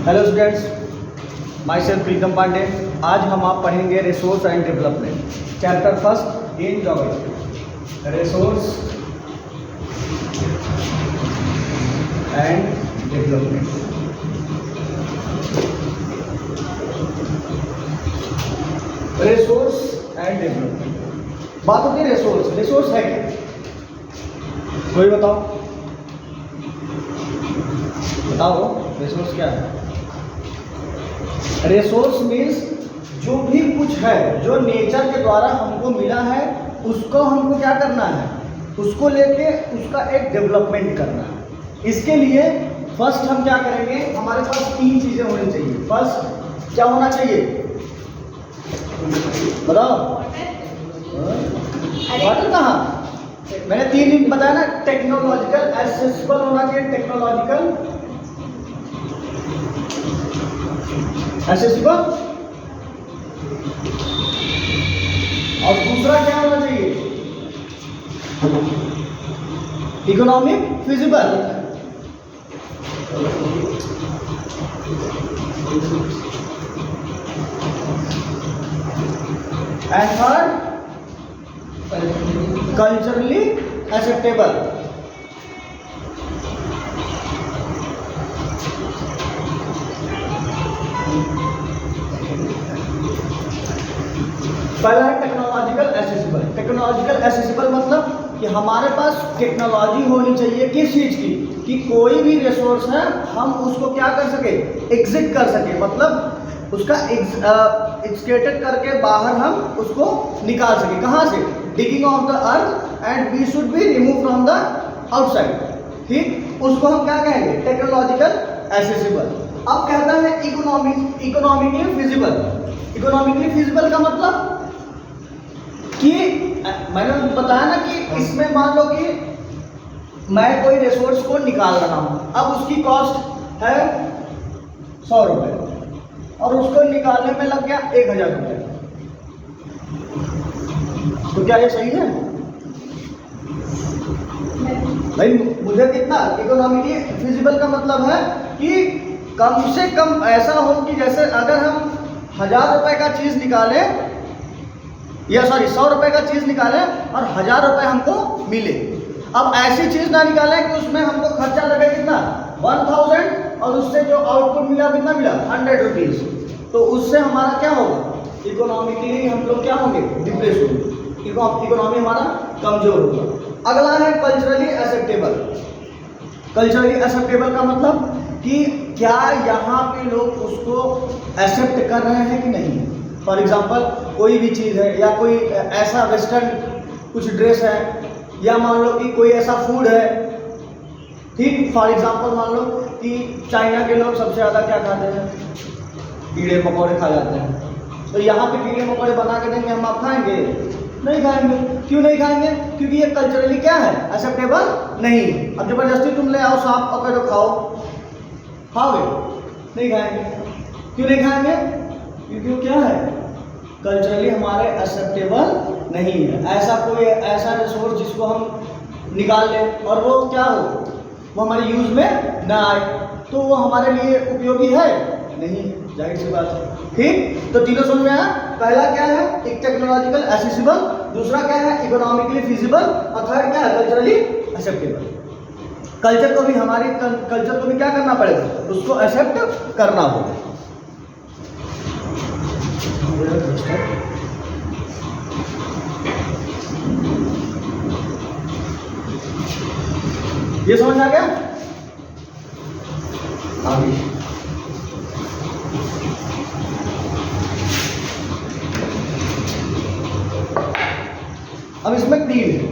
Hello students, my self प्रीतम पांडे। आज हम आप पढ़ेंगे resource and development, chapter first in geography. Resource and development. Resource and development बात होती है। रिसोर्स है क्या? कोई बताओ रिसोर्स क्या है? रिसोर्स मीन्स जो भी कुछ है, जो नेचर के द्वारा हमको मिला है, उसको हमको क्या करना है, उसको लेके उसका एक डेवलपमेंट करना है। इसके लिए फर्स्ट हम क्या करेंगे, हमारे पास 3 चीजें होनी चाहिए। फर्स्ट क्या होना चाहिए बताओ? वाटर कहाँ? मैंने 3 दिन बताया ना। टेक्नोलॉजिकल एक्सेसिबल होना चाहिए, टेक्नोलॉजिकल एक्सेसिबल। और दूसरा क्या होना चाहिए? Economic feasible. And third culturally acceptable. पहला है टेक्नोलॉजिकल एक्सेसिबल। टेक्नोलॉजिकल एक्सेसिबल मतलब कि हमारे पास टेक्नोलॉजी होनी चाहिए किस चीज़ की, कि कोई भी रिसोर्स है हम उसको क्या कर सके, एग्जिट कर सके, मतलब उसका एक्सट्रैक्ट करके बाहर हम उसको निकाल सके। कहाँ से? Digging of the earth and we should be remove from the outside. ठीक, उसको हम क्या कहेंगे? Technological accessible. अब कहता है इकोनॉमिकली फिजिबल। इकोनॉमिकली फिजिबल का मतलब कि मैंने बताया ना कि इसमें मान लो कि मैं कोई रिसोर्स को निकाल रहा हूं, अब उसकी कॉस्ट है 100 रुपये और उसको निकालने में लग गया 1000 रुपये, तो क्या ये सही है भाई? मुझे कितना इकोनॉमिकली फिजिबल का मतलब है कि कम से कम ऐसा हो कि जैसे अगर हम 1000 रुपये का चीज निकाले, या सॉरी 100 रुपये का चीज निकाले और 1000 रुपये हमको मिले। अब ऐसी चीज ना निकाले कि उसमें हमको खर्चा लगे कितना 1000 और उससे जो आउटपुट मिला कितना मिला 100 रुपीज, तो उससे हमारा क्या होगा? इकोनॉमिकली हम लोग क्या होंगे? डिप्रेस होंगे, इकोनॉमी हमारा कमजोर होगा। अगला है कल्चरली एक्सेप्टेबल। कल्चरली एक्सेप्टेबल का मतलब कि क्या यहाँ पे लोग उसको एक्सेप्ट कर रहे हैं कि नहीं। फॉर एग्जाम्पल कोई भी चीज़ है, या कोई ऐसा वेस्टर्न कुछ ड्रेस है, या मान लो कि कोई ऐसा फूड है। ठीक, फॉर एग्जाम्पल मान लो कि चाइना के लोग सबसे ज़्यादा क्या खाते हैं? कीड़े मकोड़े खा जाते हैं। तो यहाँ पे कीड़े मकोड़े बना के देंगे, हम आप खाएंगे? नहीं खाएंगे। क्यों नहीं खाएंगे? क्योंकि ये कल्चरली क्या है? एक्सेप्टेबल नहीं। अब जबरदस्ती तुम ले आओ सांप पकड़ तो खाओगे? नहीं खाएंगे। क्यों नहीं खाएंगे? क्योंकि वो क्या है? कल्चरली हमारे एक्सेप्टेबल नहीं है। ऐसा कोई ऐसा रिसोर्स जिसको हम निकाल लें और वो क्या हो, वो हमारे यूज में ना आए, तो वो हमारे लिए उपयोगी है नहीं, जाहिर सी बात है। ठीक, तो तीनों समझ में आया। पहला क्या है? एक टेक्नोलॉजिकल एक्सेसिबल, दूसरा क्या है? इकोनॉमिकली फिजिबल, और थर्ड क्या है? Culturally acceptable. कल्चर को भी कल्चर को भी क्या करना पड़ेगा? उसको एक्सेप्ट करना होगा। ये समझ आ गया? आगे अब इसमें 3 है।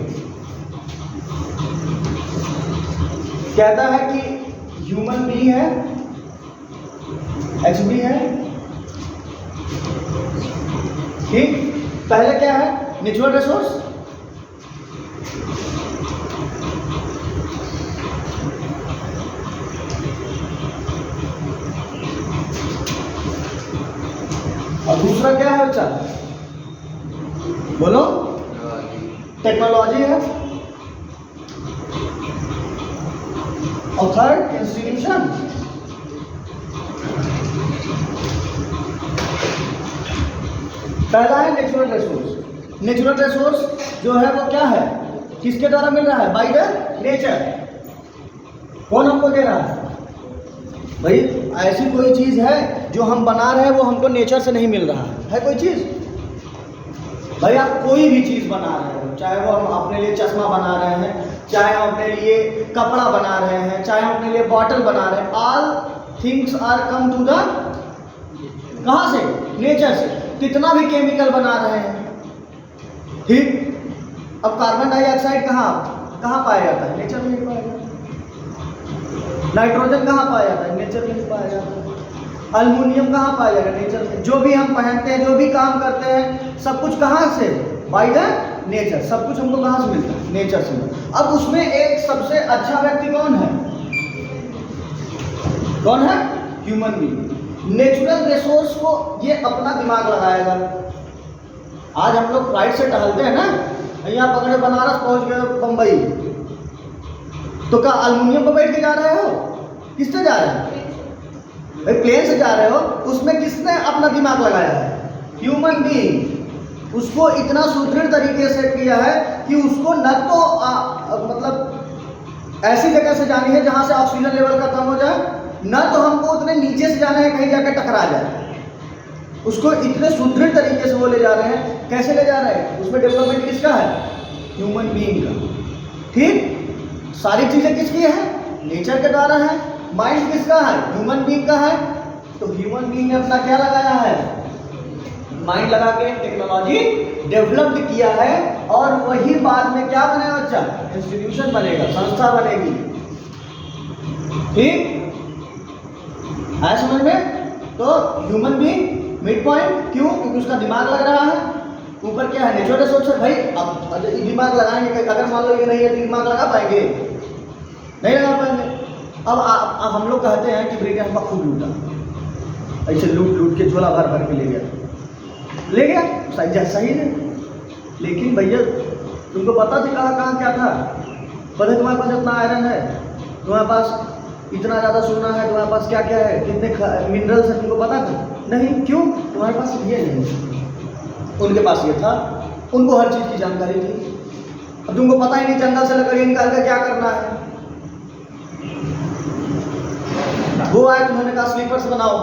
कहता है कि ह्यूमन बीइंग है, एचबी है। ठीक, पहले क्या है? Natural resource. और दूसरा क्या है बच्चा? बोलो। टेक्नोलॉजी है। और थर्ड इंस्टीट्यूशन। पहला है नेचुरल रिसोर्स। नेचुरल रिसोर्स जो है वो क्या है, किसके द्वारा मिल रहा है, बाय द नेचर। कौन हमको दे रहा है भाई, ऐसी कोई चीज है जो हम बना रहे हैं वो हमको नेचर से नहीं मिल रहा है कोई चीज। भाई आप कोई भी चीज बना रहे हो, चाहे वो हम अपने लिए चश्मा बना रहे हैं, चाहे हम अपने लिए कपड़ा बना रहे हैं, चाहे हम अपने लिए बॉटल बना रहे हैं, all things are come to the कहाँ से, नेचर से। कितना भी केमिकल बना रहे हैं, ठीक। अब कार्बन डाइऑक्साइड कहाँ पाया जाता है, नेचर में नहीं पाया जाता। नाइट्रोजन कहाँ पाया जाता है, नेचर में नहीं पाया जाता। अल्युमिनियम कहाँ पाया जाएगा, नेचर में। जो भी हम पहनते हैं, जो भी काम करते हैं, सब कुछ कहाँ से, बाय द नेचर। सब कुछ हमको कहाँ से मिलता है, नेचर से। अब उसमें एक सबसे अच्छा व्यक्ति कौन है, ह्यूमन बीइंग। नेचुरल रिसोर्स को ये अपना दिमाग लगाएगा। आज हम लोग फ्लाइट से टहलते हैं ना, यहाँ पकड़े बनारस पहुंच गए बंबई, तो क्या अल्युमिनियम पर बैठ के जा रहे हो, किससे जा रहे हो भाई, प्लेन से जा रहे हो। उसमें किसने अपना दिमाग लगाया है, ह्यूमन बीइंग। उसको इतना सुदृढ़ तरीके से किया है कि उसको न तो मतलब ऐसी जगह से जानी है जहां से ऑक्सीजन लेवल का कम हो जाए, न तो हमको उतने नीचे से जाना है कहीं जाकर टकरा जाए। उसको इतने सुदृढ़ तरीके से वो ले जा रहे हैं। कैसे ले जा रहे हैं, उसमें डेवलपमेंट किसका है, ह्यूमन बीइंग का, ठीक। सारी चीजें किसकी है, नेचर के द्वारा है। माइंड किसका है, ह्यूमन बीइंग का है। तो ह्यूमन बीइंग ने अपना क्या लगाया है, माइंड लगा के टेक्नोलॉजी डेवलप्ड किया है, और वही बाद में क्या बनेगा बच्चा, इंस्टीट्यूशन बनेगा, संस्था बनेगी, ठीक है समझ में। तो ह्यूमन बीइंग मिड पॉइंट, क्यों, क्योंकि उसका दिमाग लग रहा है। ऊपर क्या है, नेचुरल रिसोर्स है। भाई अब दिमाग लगाएंगे, अगर मान लो ये नहीं है तो दिमाग लगा पाएंगे, नहीं लगा पाएंगे। अब हम लोग कहते हैं कि ब्रिटेन हमको खूब लूटा, ऐसे लूट के झोला भर भर के ले गया, सही है। लेकिन भैया तुमको पता थी कहाँ क्या था, पता तुम्हारे पास इतना आयरन है, तुम्हारे पास इतना ज़्यादा सोना है, तुम्हारे पास क्या क्या है, कितने मिनरल्स है, तुमको पता था नहीं। क्यों, तुम्हारे पास ये नहीं, उनके पास ये था, उनको हर चीज़ की जानकारी थी। अब तुमको पता ही नहीं जंगल से लकड़ी निकाल कर क्या करना है। वो आए, तुमने कहा स्लीपर्स बनाओ,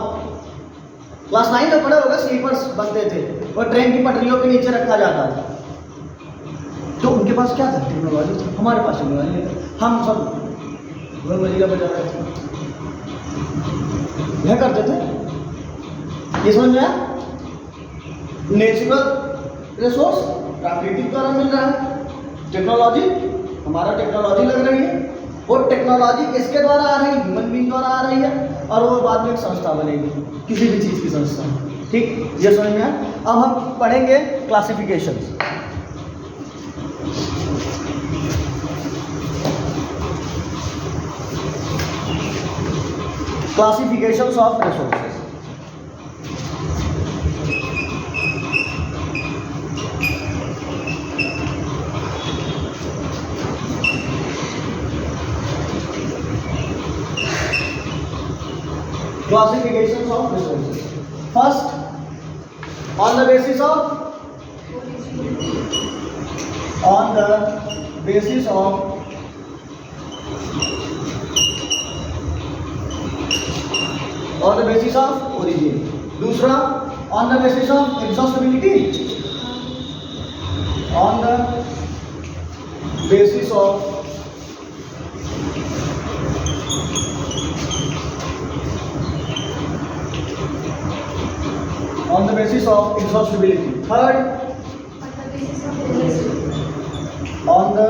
क्लास 9 में पढ़े होगा, स्लीपर्स बनते थे और ट्रेन की पटरियों के नीचे रखा जाता था। तो उनके पास क्या था, टेक्नोलॉजी था। हमारे पास टेक्नोलॉजी नहीं था, हम सब बजा रहे थे, यह करते थे। ये समझ में आया, नेचुरल रिसोर्स प्राकृतिक द्वारा मिल रहा है, टेक्नोलॉजी हमारा टेक्नोलॉजी लग रही है, वो टेक्नोलॉजी किसके द्वारा आ रही है, ह्यूमन बीइंग द्वारा आ रही है, और वो बाद में एक संस्था बनेगी, किसी भी चीज़ की संस्था, ठीक। ये समझ में आया। अब हम पढ़ेंगे classification. Classifications of resources. Classifications of resources. First, on the basis of origin. दूसरा, on the basis of exhaustibility. On the basis of exhaustibility. Third, on the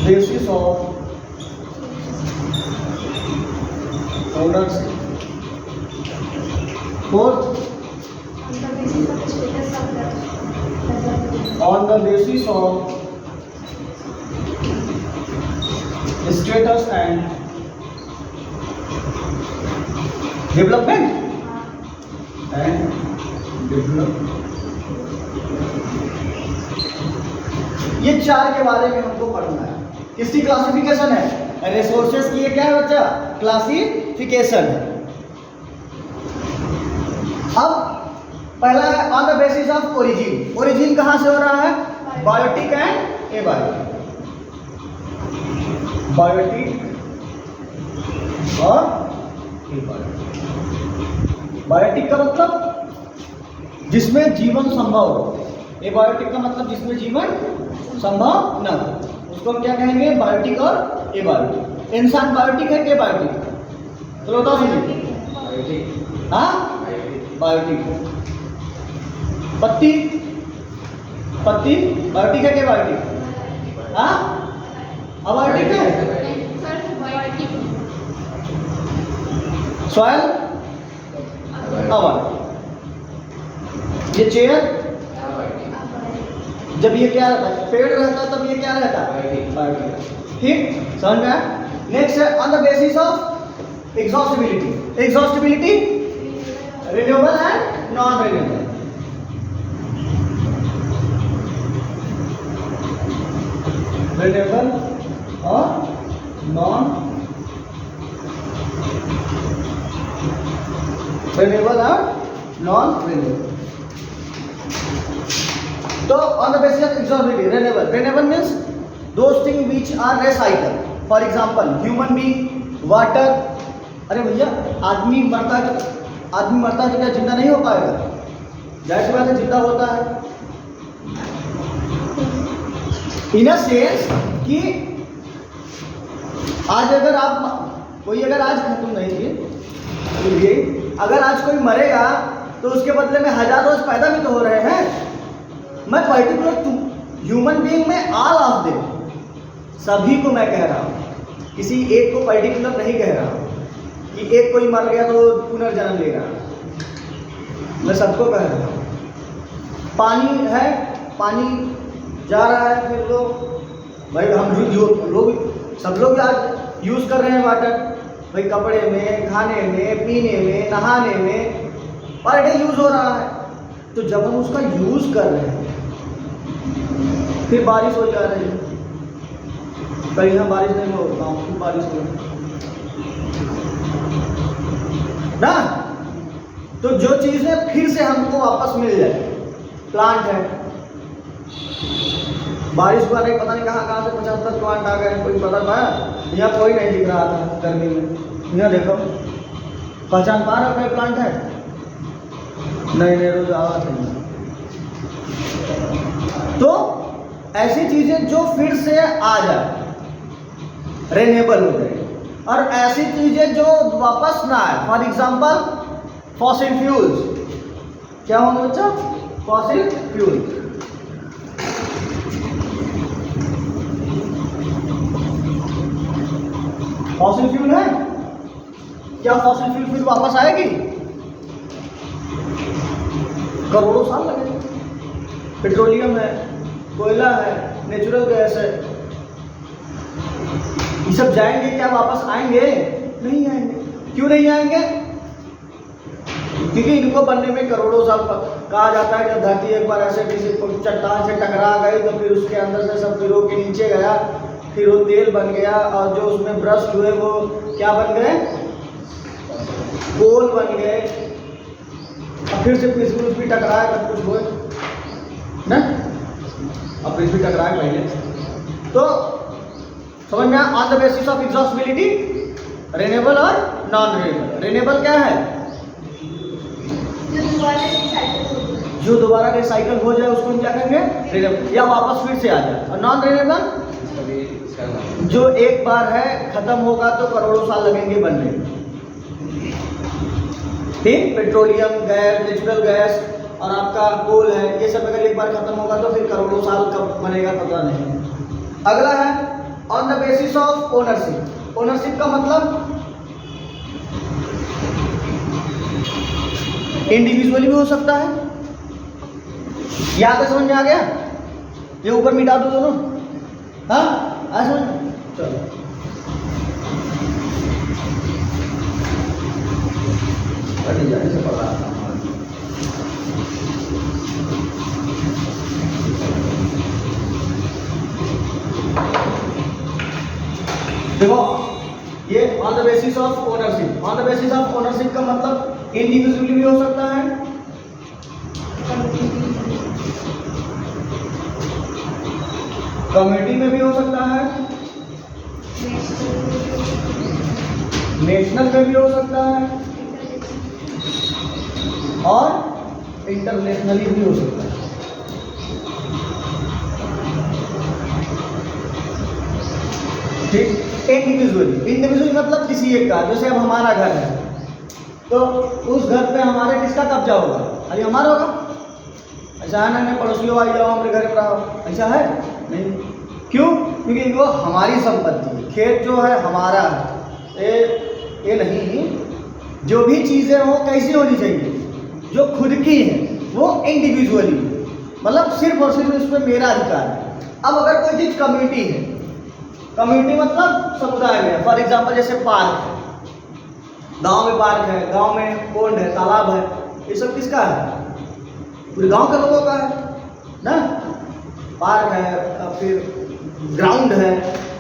basis of ownership. Fourth, on the basis of status and development. ये चार के बारे में हमको पढ़ना है। किसकी क्लासिफिकेशन है, रिसोर्सेज की। ये क्या है बच्चा, क्लासिफिकेशन है। अब पहला है on the basis of origin. Origin कहां से हो रहा है? Biotic and abiotic. बायोटिक और एबायोटिक। बायोटिक का मतलब जिसमें जीवन संभव हो, एबायोटिक का मतलब जिसमें जीवन संभव न हो, उसको हम क्या कहेंगे? बायोटिक और एबायोटिक। इंसान बायोटिक है कि एबायोटिक? चलो बताओ सुनिए। हाँ, बायोटिक। पत्ती, पत्ती बायोटिक है कि एबायोटिक? हाँ, अबायोटिक है। Soil abiotic. ये चेयर, जब ये क्या रहता है? पेड़ रहता है, तब ये क्या रहता है? बायोटिक। ठीक, समझ में आया? नेक्स्ट है on the basis of exhaustibility. Exhaustibility renewable and non renewable. Renewable और नॉन रिन्यूएबल और नॉन रिन्यूएबल। तो on the basis of exhaustibility renewable. Renewable means those thing which are recycle. For example human being, water. अरे भैया, आदमी मरता है तो क्या जिंदा नहीं हो पाएगा? जाहिर सी बात है, जिंदा होता है। इन अ सेंस कि आज अगर आप कोई अगर आज खत्म नहीं किए, अगर आज कोई मरेगा तो उसके बदले में 1000 रोज पैदा भी तो हो रहे हैं। मैं पर्टिकुलर ह्यूमन बीइंग में ऑल ऑफ देम, सभी को मैं कह रहा हूँ, किसी एक को पर्टिकुलर नहीं कह रहा हूँ कि एक कोई मर गया तो पुनर्जन्म ले रहा। मैं सबको कह रहा हूँ। पानी है, पानी जा रहा है, फिर लोग भाई हम लोग सब लोग आज यूज़ कर रहे हैं वाटर, भाई कपड़े में, खाने में, पीने में, नहाने में, पर डे यूज़ हो रहा है। तो जब हम उसका यूज़ कर रहे हैं, फिर बारिश हो जा रही है, कहीं यहाँ बारिश नहीं हो, गाँव की बारिश हो ना। तो जो चीज़ें फिर से हमको वापस मिल जाए, प्लांट है, बारिश हुआ नहीं, पता नहीं कहाँ से 75 प्लांट आ गए, कोई पता पाया? यहाँ कोई नहीं दिख रहा था गर्मी में। यहाँ देखो, पहचान पा रहे कोई प्लांट है? नहीं रोज आवाज नहीं। तो ऐसी चीजें जो फिर से आ जाए, रिन्यूएबल हो गई, और ऐसी चीजें जो वापस ना आए, फॉर एग्जाम्पल फॉसिल फ्यूल्स। क्या होंगे बच्चा? Fossil fuel. फॉसिल फ्यूल है, क्या फॉसिल फ्यूल फिर वापस आएगी? करोड़ों साल लगेंगे। पेट्रोलियम है, कोयला है, नेचुरल गैस है, ये सब जाएंगे क्या? वापस आएंगे? नहीं आएंगे। क्यों नहीं आएंगे? क्योंकि इनको बनने में करोड़ों साल कहा जाता है। जब धरती एक बार ऐसे किसी चट्टान से टकरा गई तो फिर उसके अंदर से सब पिरो के नीचे गया, फिर वो तेल बन गया, और जो उसमें ब्रश हुए वो क्या बन गए? कोल बन गए। अब फिर से पृथ्वी टकराए, सब कुछ हुए ना, अब पृथ्वी टकराए पहले। तो समझ में आया? On the basis of exhaustibility, renewable और नॉन रिन्यूएबल। रिन्यूएबल क्या है? जो दोबारा रिसाइकल हो जाए उसको हम क्या कहेंगे? रिन्यूएबल, या वापस फिर से आ जाए। और नॉन रिन्यूएबल जो एक बार है, खत्म होगा तो करोड़ों साल लगेंगे बनने में। ठीक, पेट्रोलियम गैस, नेचुरल गैस और आपका कोल है, ये सब अगर एक बार खत्म होगा तो फिर करोड़ों साल कब बनेगा पता नहीं। अगला है on the basis of ownership. Ownership का मतलब इंडिविजुअली भी हो सकता है। यहाँ पे समझ में आ गया? ये ऊपर मिटा दो दोनों। हाँ, आ समझ? चलो जाने से पढ़ा। देखो ये on the basis of ownership. On the basis of ownership का मतलब इंडिविजुअली भी हो सकता है, कम्युनिटी में भी हो सकता है, नेशनल में भी हो सकता है और इंटरनेशनली भी हो सकता है। ठीक, इंडिविजुअली मतलब किसी एक का, जैसे अब हमारा घर है तो उस घर पे हमारे किसका कब्जा होगा? अरे हमारा होगा। ऐसा है ना, नहीं पड़ोसियों आई जाओ हमारे घर पर आओ, ऐसा है नहीं। क्यों? क्योंकि वो हमारी संपत्ति है, खेत जो है हमारा है। ये नहीं, जो भी चीज़ें हो कैसी होनी चाहिए, जो खुद की है वो इंडिविजुअली, मतलब सिर्फ और सिर्फ इसमें मेरा अधिकार है। अब अगर कोई चीज़ कम्युनिटी है, कम्युनिटी मतलब समुदाय में, फॉर एग्जांपल जैसे पार्क है, गांव में पार्क है, गांव में पोंड है, तालाब है, ये सब किसका है? पूरे गांव के लोगों का है ना। पार्क है, फिर ग्राउंड है,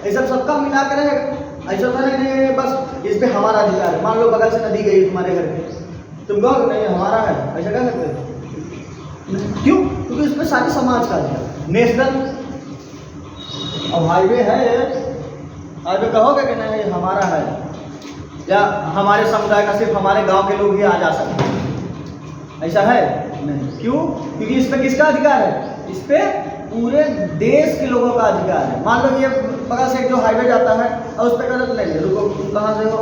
ये सब सबका मिला कर रहेगा। ऐसा तो नहीं बस इस पे हमारा अधिकार है। मान लो बगल से नदी गई तुम्हारे घर पे, तुम कहो नहीं हमारा है, ऐसा कह सकते हो? क्यों? क्योंकि इस पे सारी समाज का अधिकार। नेशनल, अब हाईवे है, हाईवे कहोगे कि नहीं हमारा है, या हमारे समुदाय का सिर्फ हमारे गांव के लोग ही आ जा सकते हैं, ऐसा है नहीं। क्यों? क्योंकि इस पे किसका अधिकार है? इस पे पूरे देश के लोगों का अधिकार है। मान लो ये बगल से जो हाईवे जाता है और उस पर गलत नहीं है, रुको तुम कहाँ से हो?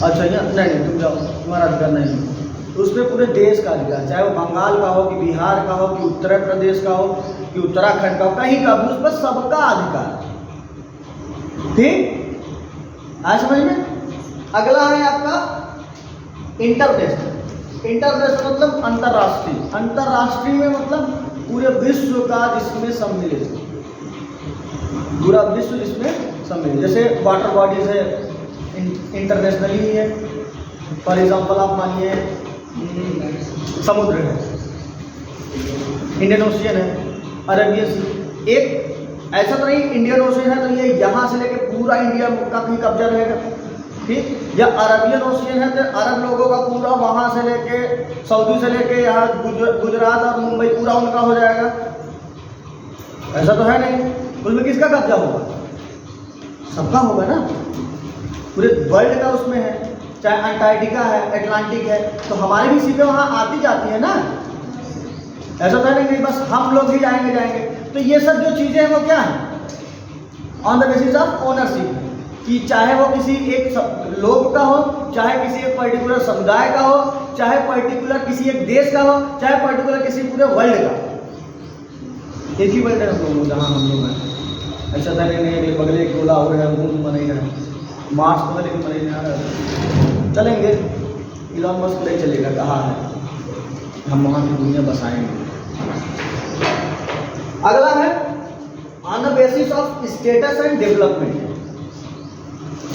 अच्छा यहाँ नहीं, तुम जाओ, तुम्हारा अधिकार नहीं है। तो उस पर पूरे देश का अधिकार, चाहे वो बंगाल का हो कि बिहार का हो कि उत्तर प्रदेश का हो कि उत्तराखंड का हो, कहीं का भी, उस पर सबका अधिकार। ठीक, आज समझ में। अगला है आपका इंटरनेशनल। इंटरनेशनल मतलब अंतर्राष्ट्रीय। अंतर्राष्ट्रीय में मतलब पूरे विश्व का जिसमें सम्मिलित, पूरा विश्व जिसमें सम्मिलित। जैसे वाटर बॉडीज है, इंटरनेशनली ही है। फॉर एग्जांपल आप मानिए समुद्र है, इंडियन ओशियन है, अरेबियन सी। एक ऐसा तो नहीं इंडियन ओशियन है तो ये यहाँ से लेके पूरा इंडिया का कहीं कब्जा रहेगा, ठीक। या अरबियन ओशियन है तो अरब लोगों का पूरा वहाँ से लेके सऊदी से लेके यहाँ गुजरात और मुंबई पूरा उनका हो जाएगा, ऐसा तो है नहीं। उसमें किसका कब्जा होगा? सबका होगा ना, पूरे वर्ल्ड का उसमें है। चाहे अंटार्कटिका है, अटलांटिक है, तो हमारी भी सीपें वहाँ आती जाती है ना, ऐसा तो है नहीं बस हम लोग ही जाएंगे। तो ये सब जो चीज़ें हैं वो क्या है? On the basis of ownership, कि चाहे वो किसी एक लोग का हो, चाहे किसी एक पर्टिकुलर समुदाय का हो, चाहे पर्टिकुलर किसी एक देश का हो, चाहे पर्टिकुलर किसी पूरे वर्ल्ड का। एक ही वर्ल्ड है हम लोग जहाँ हम लोग हैं, ऐसा तो नहीं बगले एक गोला और है वो नहीं रहा, मार्स तो है लेकिन नहीं आ रहा। चलेंगे, इलॉन मस्क ले चलेगा, कहा है हम वहाँ की दुनिया बसाएंगे। अगला है on the basis of status and development.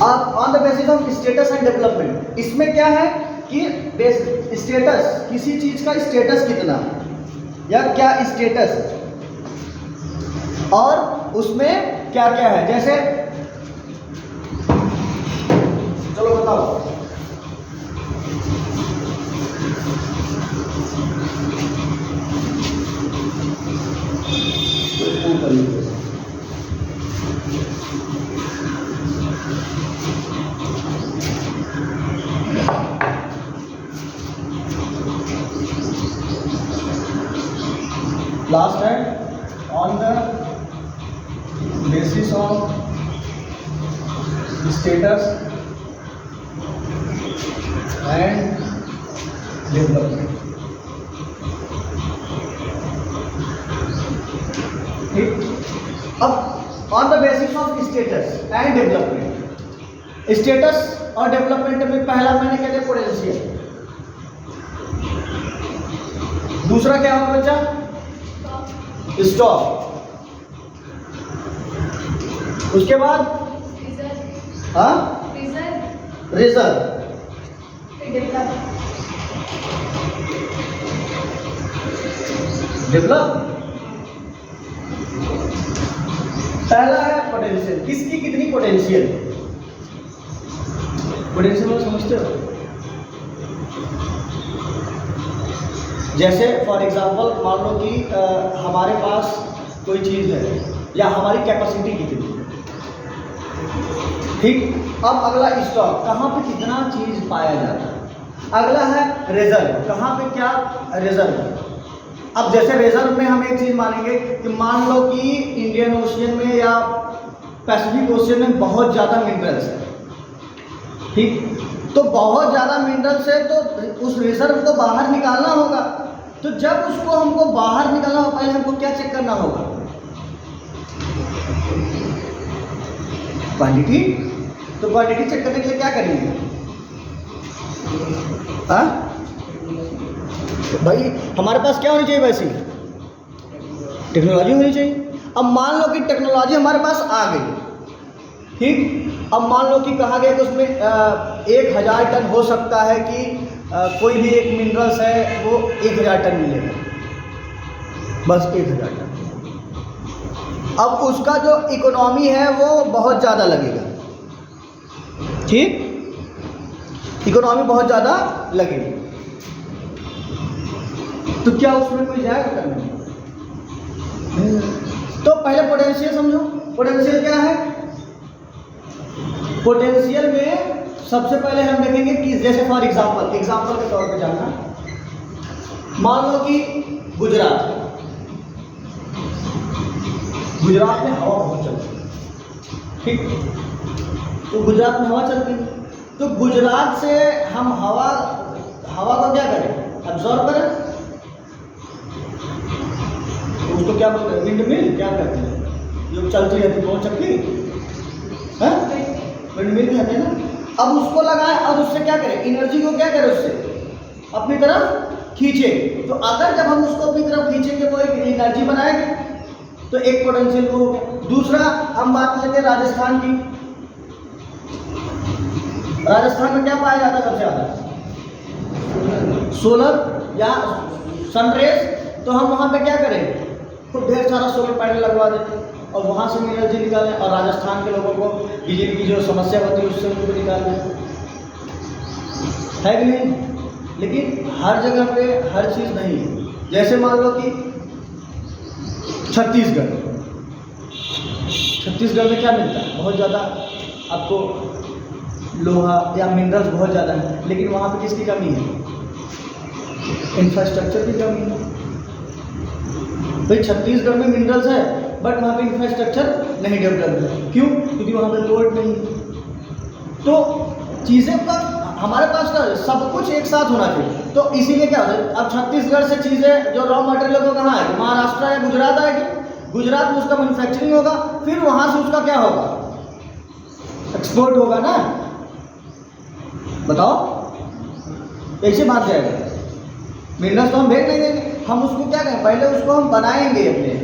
On the basis of status and development, इसमें क्या है कि स्टेटस, किसी चीज का स्टेटस कितना या क्या स्टेटस है, और उसमें क्या क्या है। जैसे चलो बताओ, लास्ट है on the basis of status and development. ठीक, अब on the basis of status and development, status और डेवलपमेंट में पहला मैंने क्या दिया? पोटेंशियल। दूसरा क्या होगा बच्चा? स्टॉक। उसके बाद रिजर्व। डेवलप। पहला है पोटेंशियल, किसकी कितनी पोटेंशियल, पोटेंशियल समझते हो? जैसे फॉर एग्जांपल मान लो कि हमारे पास कोई चीज़ है या हमारी कैपेसिटी कितनी है, ठीक। अब अगला स्टॉक, कहाँ पे कितना चीज़ पाया जाता है। अगला है रिजर्व, कहाँ पे क्या रिजर्व। अब जैसे रिजर्व में हम एक चीज़ मानेंगे कि मान लो कि इंडियन ओशियन में या पैसिफिक ओशियन में बहुत ज़्यादा मिनरल्स है, ठीक। तो बहुत ज़्यादा मिनरल्स है तो उस रिजर्व को बाहर निकालना होगा। तो जब उसको हमको बाहर निकालना हो, पहले हमको क्या चेक करना होगा? क्वांटिटी। तो क्वांटिटी चेक करने के लिए क्या करेंगे? हाँ भाई, हमारे पास क्या होनी चाहिए? वैसी टेक्नोलॉजी होनी चाहिए। अब मान लो कि टेक्नोलॉजी हमारे पास आ गई, ठीक। अब मान लो कि कहा गया कि उसमें 1000 टन हो सकता है कि कोई भी एक मिनरल्स है वो 1000 टन मिलेगा, बस 1000 टन। अब उसका जो इकोनॉमी है वो बहुत ज़्यादा लगेगा, ठीक। इकोनॉमी बहुत ज़्यादा लगेगी, तो क्या उसमें कोई जाएगा करने? तो पहले पोटेंशियल समझो। पोटेंशियल क्या है? पोटेंशियल में सबसे पहले हम देखेंगे कि जैसे फॉर एग्जांपल के तौर पे जानना, मान लो कि गुजरात में हवा बहुत चलती है, ठीक। तो गुजरात में हवा चलती है, तो गुजरात से हम हवा को क्या करें? अब्जॉर्ब करें। तो उसको क्या बोलते हैं? Wind mill. क्या कहते हैं जो चलती रहती है, बहुत चक्की है, विंड मिल कहते हैं ना। अब उसको लगाए, अब उससे क्या करें? एनर्जी को क्या करें? उससे अपनी तरफ खींचे। तो अगर जब हम उसको अपनी तरफ खींचेंगे वो एक एनर्जी बनाएंगे, तो एक पोटेंशियल वो हो गया। दूसरा हम बात लेते हैं राजस्थान की। राजस्थान में क्या पाया जाता है सबसे ज़्यादा? सोलर या सनरेज। तो हम वहाँ पे क्या करें? खूब ढेर सारा सोलर पैनल लगवा देते और वहाँ से एनर्जी निकालें, और राजस्थान के लोगों को बिजली की जो समस्या होती है उससे उनको निकाल दें, है कि नहीं? लेकिन हर जगह पे हर चीज़ नहीं है। जैसे मान लो कि छत्तीसगढ़ में क्या मिलता है? बहुत ज़्यादा आपको लोहा या मिनरल्स बहुत ज़्यादा है, लेकिन वहाँ पे किसकी कमी है? इंफ्रास्ट्रक्चर की कमी है। भाई छत्तीसगढ़ में मिनरल्स है बट वहाँ पे इंफ्रास्ट्रक्चर नहीं डेवलप है। क्यों? क्योंकि वहाँ पे पोर्ट नहीं है। तो चीज़ें का हमारे पास का सब कुछ एक साथ होना चाहिए। तो इसीलिए क्या होता है, अब छत्तीसगढ़ से चीज़ें जो रॉ मटेरियल को कहाँ है? महाराष्ट्र या गुजरात आएगी। गुजरात में उसका मैन्युफैक्चरिंग होगा, फिर वहाँ से उसका क्या होगा? एक्सपोर्ट होगा ना। बताओ, कैसे बात जाएगा? मिनरल्स तो हम भेज नहीं देंगे, हम उसको क्या करें? पहले उसको हम बनाएंगे अपने,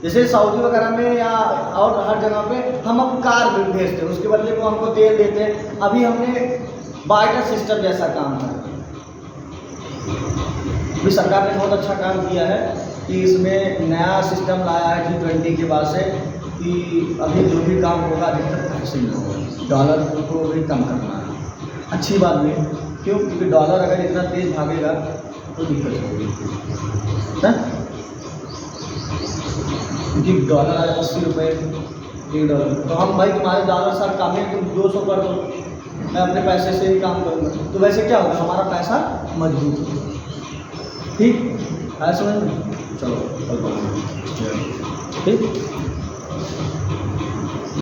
जैसे सऊदी वगैरह में या और हर जगह पे हम अब कार भेजते हैं, उसके बदले वो हमको तेल देते हैं। अभी हमने बार्टर सिस्टम जैसा काम किया, अभी सरकार ने बहुत अच्छा काम किया है कि इसमें नया सिस्टम लाया है G20 के बाद से, कि अभी जो भी काम होगा अधिकतर पैसे में होगा, डॉलर को भी कम करना है। अच्छी बात भी है, क्यों? क्योंकि डॉलर अगर इतना तेज भागेगा तो दिक्कत होगी, क्योंकि डॉलर आज 80 रुपये $1। तो हम भाई तुम्हारे डॉलर सर काम है, तुम 200 कर दो, मैं अपने पैसे से ही काम करूँगा। तो वैसे क्या होगा? हमारा पैसा मजबूत होगा, ठीक है? समझ में? चलो ठीक।